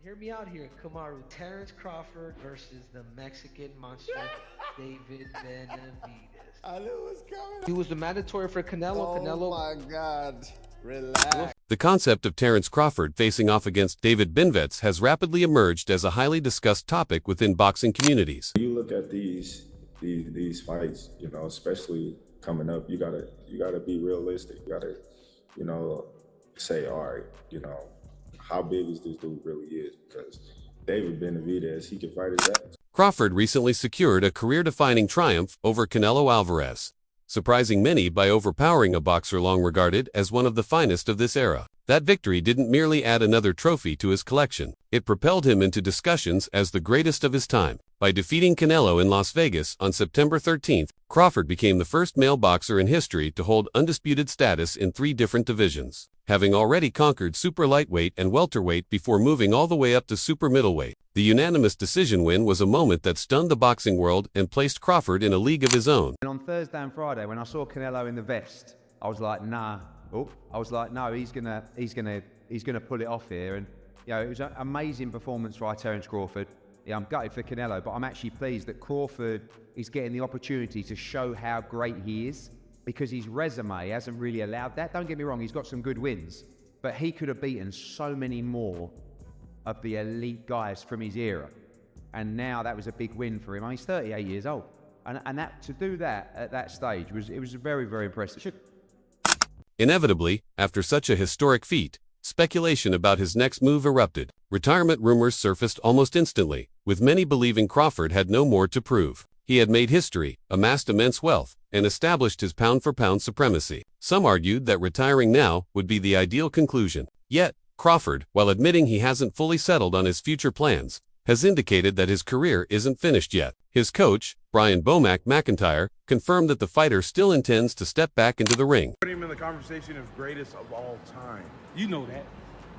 Hear me out here, Kamaru. Terence Crawford versus the Mexican monster, David Benavidez. I knew it was coming. He was the mandatory for Canelo. Oh my God. Relax. The concept of Terence Crawford facing off against David Benavidez has rapidly emerged as a highly discussed topic within boxing communities. You look at these fights, especially coming up, you gotta be realistic. You gotta, say, all right, how big is this dude really is? Because David Benavidez, he can fight his ass. Crawford recently secured a career-defining triumph over Canelo Alvarez, surprising many by overpowering a boxer long regarded as one of the finest of this era. That victory didn't merely add another trophy to his collection, it propelled him into discussions as the greatest of his time. By defeating Canelo in Las Vegas on September 13th, Crawford became the first male boxer in history to hold undisputed status in 3 different divisions, having already conquered super lightweight and welterweight before moving all the way up to super middleweight. The unanimous decision win was a moment that stunned the boxing world and placed Crawford in a league of his own. And on Thursday and Friday, when I saw Canelo in the vest, I was like, nah. I was like, no, he's gonna pull it off here. And it was an amazing performance by Terence Crawford. Yeah, I'm gutted for Canelo, but I'm actually pleased that Crawford is getting the opportunity to show how great he is, because his resume hasn't really allowed that. Don't get me wrong, he's got some good wins, but he could have beaten so many more of the elite guys from his era. And now that was a big win for him. I mean, he's 38 years old. And that, to do that at that stage, it was very, very impressive. Inevitably, after such a historic feat, speculation about his next move erupted. Retirement rumors surfaced almost instantly, with many believing Crawford had no more to prove. He had made history, amassed immense wealth, and established his pound-for-pound supremacy. Some argued that retiring now would be the ideal conclusion. Yet, Crawford, while admitting he hasn't fully settled on his future plans, has indicated that his career isn't finished yet. His coach, Brian "Bomac" McIntyre, confirmed that the fighter still intends to step back into the ring. Put him in the conversation of greatest of all time. You know that.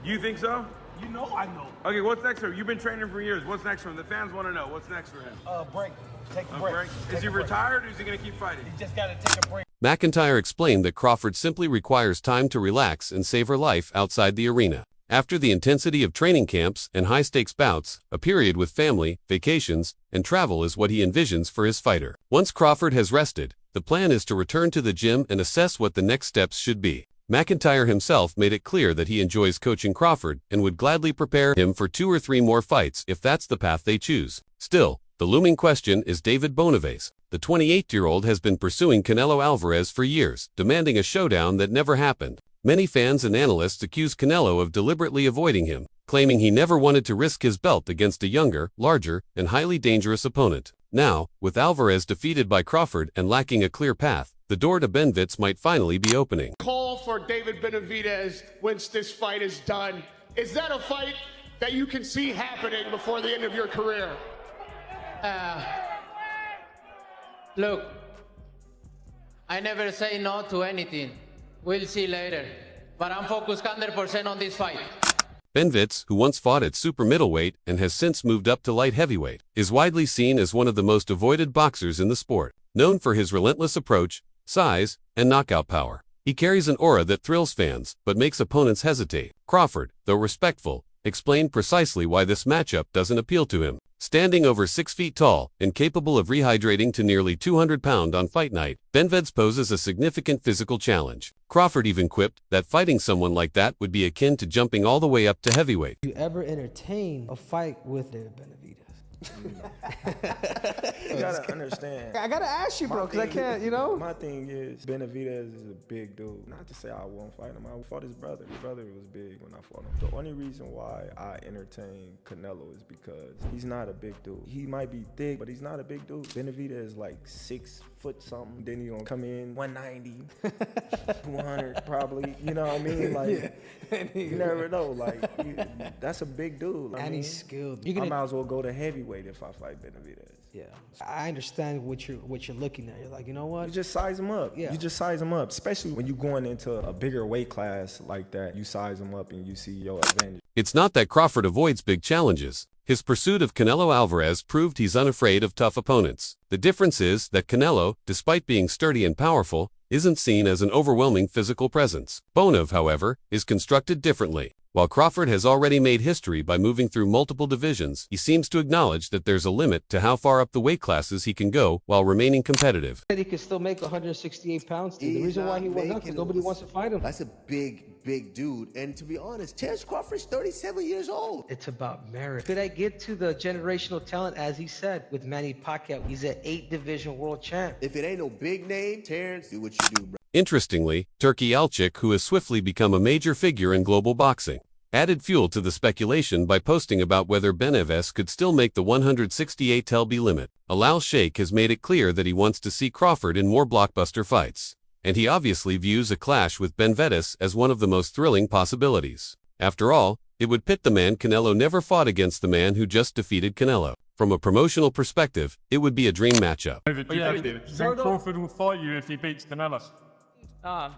You think so? You know I know. Okay, what's next for him? You've been training for years. What's next for him? The fans want to know. What's next for him? Break. Take a A break. break? Take Is he a break. retired or is he going to keep fighting? He just got to take a break. McIntyre explained that Crawford simply requires time to relax and savor life outside the arena. After the intensity of training camps and high-stakes bouts, a period with family, vacations, and travel is what he envisions for his fighter. Once Crawford has rested, the plan is to return to the gym and assess what the next steps should be. McIntyre himself made it clear that he enjoys coaching Crawford and would gladly prepare him for 2 or 3 more fights if that's the path they choose. Still, the looming question is David Benavidez. The 28-year-old has been pursuing Canelo Alvarez for years, demanding a showdown that never happened. Many fans and analysts accuse Canelo of deliberately avoiding him, claiming he never wanted to risk his belt against a younger, larger, and highly dangerous opponent. Now, with Alvarez defeated by Crawford and lacking a clear path, the door to Benavidez might finally be opening. Call for David Benavidez once this fight is done. Is that a fight that you can see happening before the end of your career? Look, I never say no to anything. We'll see later. But I'm focused 100% on this fight. Benavidez, who once fought at super middleweight and has since moved up to light heavyweight, is widely seen as one of the most avoided boxers in the sport. Known for his relentless approach, size, and knockout power, he carries an aura that thrills fans but makes opponents hesitate. Crawford, though respectful, explained precisely why this matchup doesn't appeal to him. Standing over 6 feet tall and capable of rehydrating to nearly 200 pounds on fight night, Benavidez poses a significant physical challenge. Crawford even quipped that fighting someone like that would be akin to jumping all the way up to heavyweight. You ever entertain a fight with David Benavidez? You gotta understand. I gotta ask you, bro, because I can't, My thing is, Benavidez is a big dude. Not to say I won't fight him. I fought his brother. His brother was big when I fought him. The only reason why I entertain Canelo is because he's not a big dude. He might be thick, but he's not a big dude. Benavidez is like 6 foot something. Then he gonna come in 190, 200 probably. You know what I mean? Like, you never know. Like, that's a big dude. And he's skilled. I might as well go to heavyweight if I fight Benavidez. Yeah, I understand what you're looking at. You're like, you know what? You just size him up. Yeah. You just size him up, especially when you're going into a bigger weight class like that. You size him up and you see your advantage. It's not that Crawford avoids big challenges. His pursuit of Canelo Alvarez proved he's unafraid of tough opponents. The difference is that Canelo, despite being sturdy and powerful, isn't seen as an overwhelming physical presence. Benavidez, however, is constructed differently. While Crawford has already made history by moving through multiple divisions, he seems to acknowledge that there's a limit to how far up the weight classes he can go while remaining competitive. He can still make 168 pounds. The reason why he went up is nobody wants to fight him. That's a big dude. And to be honest, Terence Crawford's 37 years old. It's about merit. Could I get to the generational talent, as he said, with Manny Pacquiao? He's an 8-division world champ. If it ain't no big name, Terence, do what you do, bro. Interestingly, Turki Alçık, who has swiftly become a major figure in global boxing, added fuel to the speculation by posting about whether Benavidez could still make the 168 lb limit. Alal Sheikh has made it clear that he wants to see Crawford in more blockbuster fights, and he obviously views a clash with Benavidez as one of the most thrilling possibilities. After all, it would pit the man Canelo never fought against the man who just defeated Canelo. From a promotional perspective, it would be a dream matchup. Crawford will fight you if he beats Canelo. Nah,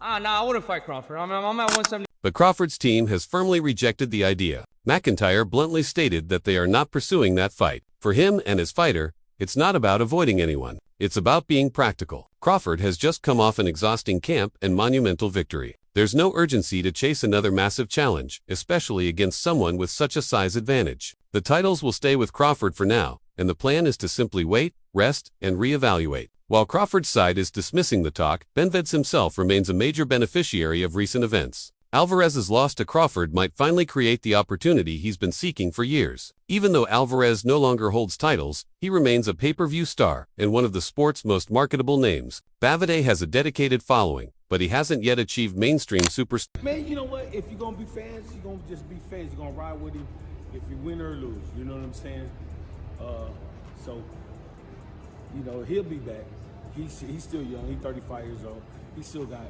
I wouldn't fight Crawford. I'm at 170. But Crawford's team has firmly rejected the idea. McIntyre bluntly stated that they are not pursuing that fight. For him and his fighter, it's not about avoiding anyone. It's about being practical. Crawford has just come off an exhausting camp and monumental victory. There's no urgency to chase another massive challenge, especially against someone with such a size advantage. The titles will stay with Crawford for now, and the plan is to simply wait, rest, and reevaluate. While Crawford's side is dismissing the talk, Benavidez himself remains a major beneficiary of recent events. Alvarez's loss to Crawford might finally create the opportunity he's been seeking for years. Even though Alvarez no longer holds titles, he remains a pay-per-view star and one of the sport's most marketable names. Benavidez has a dedicated following, but he hasn't yet achieved mainstream superstar. Man, you know what? If you're going to be fans, you're going to just be fans. You're going to ride with him if you win or lose. You know what I'm saying? So, you know, he'll be back. He's still young. He's 35 years old. He still got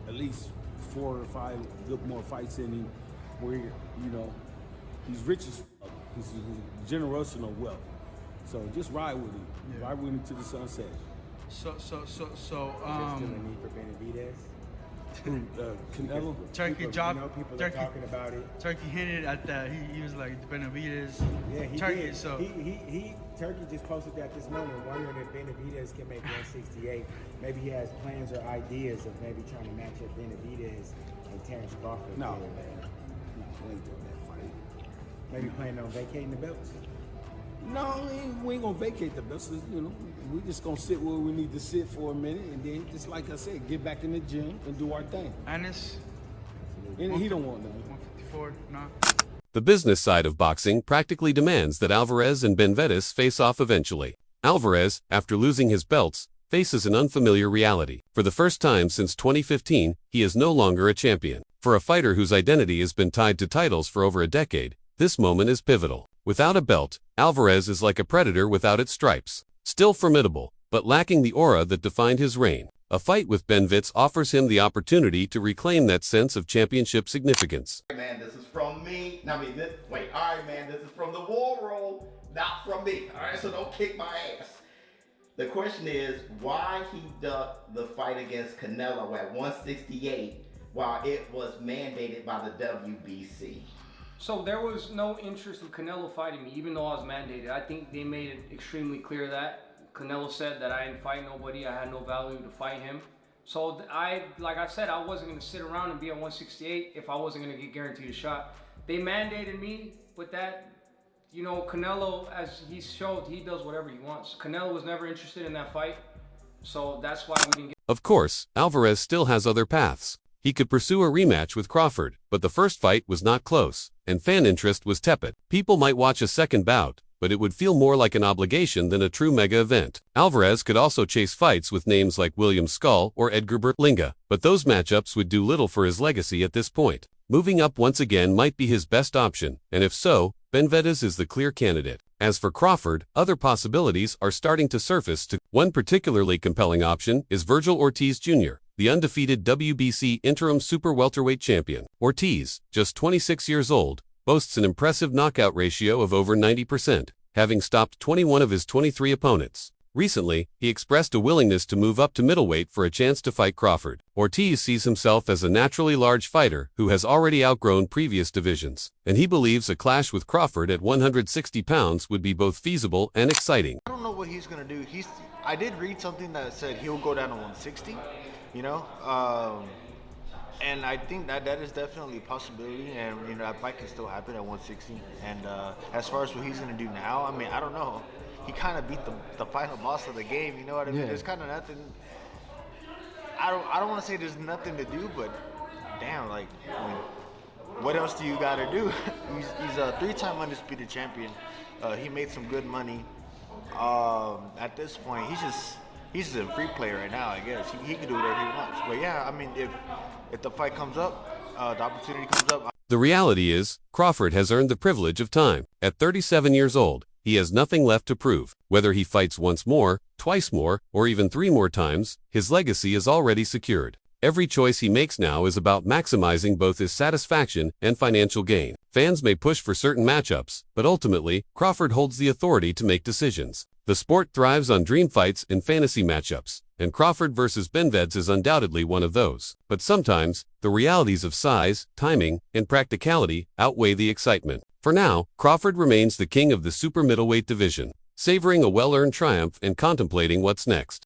at least 4 or 5 good more fights in him. Where, you know, he's rich as fuck. He's generational wealth. So just ride with him. Yeah. Ride with him to the sunset. So. Is there still a need for Benavidez? Canelo. Turkey dropped. You know, people are talking about it. Turkey hinted at that. He was like Benavidez. Yeah, he Turkey. did. So Turkey just posted that this morning, wondering if Benavidez can make 168. Maybe he has plans or ideas of maybe trying to match up Benavidez and Terence Crawford. No, we ain't doing that fight. Maybe planning on vacating the belts. No, we ain't gonna vacate the belts. You know, we just gonna sit where we need to sit for a minute, and then, just like I said, get back in the gym and do our thing. And it's and he don't want none. 154, nah. The business side of boxing practically demands that Alvarez and Benavidez face off eventually. Alvarez, after losing his belts, faces an unfamiliar reality. For the first time since 2015, he is no longer a champion. For a fighter whose identity has been tied to titles for over a decade, this moment is pivotal. Without a belt, Alvarez is like a predator without its stripes. Still formidable, but lacking the aura that defined his reign. A fight with Benavidez offers him the opportunity to reclaim that sense of championship significance. Man, this is from me. All right, man, this is from the war room, not from me. All right, so don't kick my ass. The question is, why he ducked the fight against Canelo at 168 while it was mandated by the WBC? So there was no interest in Canelo fighting me, even though I was mandated. I think they made it extremely clear that Canelo said that I didn't fight nobody. I had no value to fight him. So like I said, I wasn't gonna sit around and be at 168 if I wasn't gonna get guaranteed a shot. They mandated me, but that, you know, Canelo, as he showed, he does whatever he wants. Canelo was never interested in that fight, so that's why we didn't get. Of course, Alvarez still has other paths. He could pursue a rematch with Crawford, but the first fight was not close, and fan interest was tepid. People might watch a second bout, but it would feel more like an obligation than a true mega event. Alvarez could also chase fights with names like William Skull or Edgar Berlanga, but those matchups would do little for his legacy at this point. Moving up once again might be his best option, and if so, Benavidez is the clear candidate. As for Crawford, other possibilities are starting to surface. One particularly compelling option is Virgil Ortiz Jr., the undefeated WBC interim super welterweight champion. Ortiz, just 26 years old, boasts an impressive knockout ratio of over 90%, having stopped 21 of his 23 opponents. Recently, he expressed a willingness to move up to middleweight for a chance to fight Crawford. Ortiz sees himself as a naturally large fighter who has already outgrown previous divisions, and he believes a clash with Crawford at 160 pounds would be both feasible and exciting. I don't know what he's going to do. I did read something that said he'll go down to 160, you know, and I think that is definitely a possibility, and you know that fight can still happen at 160. And as far as what he's going to do now, I mean, I don't know. He kind of beat the final boss of the game, you know what I mean? There's kind of nothing. I don't want to say there's nothing to do, but damn, like, I mean, what else do you got to do? He's a 3-time undisputed champion. He made some good money. At this point, he's just a free player right now, I guess. He can do whatever he wants. But yeah, I mean, if the fight comes up, the opportunity comes up. The reality is, Crawford has earned the privilege of time. At 37 years old, he has nothing left to prove. Whether he fights once more, twice more, or even 3 more times, his legacy is already secured. Every choice he makes now is about maximizing both his satisfaction and financial gain. Fans may push for certain matchups, but ultimately, Crawford holds the authority to make decisions. The sport thrives on dream fights and fantasy matchups, and Crawford versus Benavidez is undoubtedly one of those. But sometimes, the realities of size, timing, and practicality outweigh the excitement. For now, Crawford remains the king of the super middleweight division, savoring a well-earned triumph and contemplating what's next.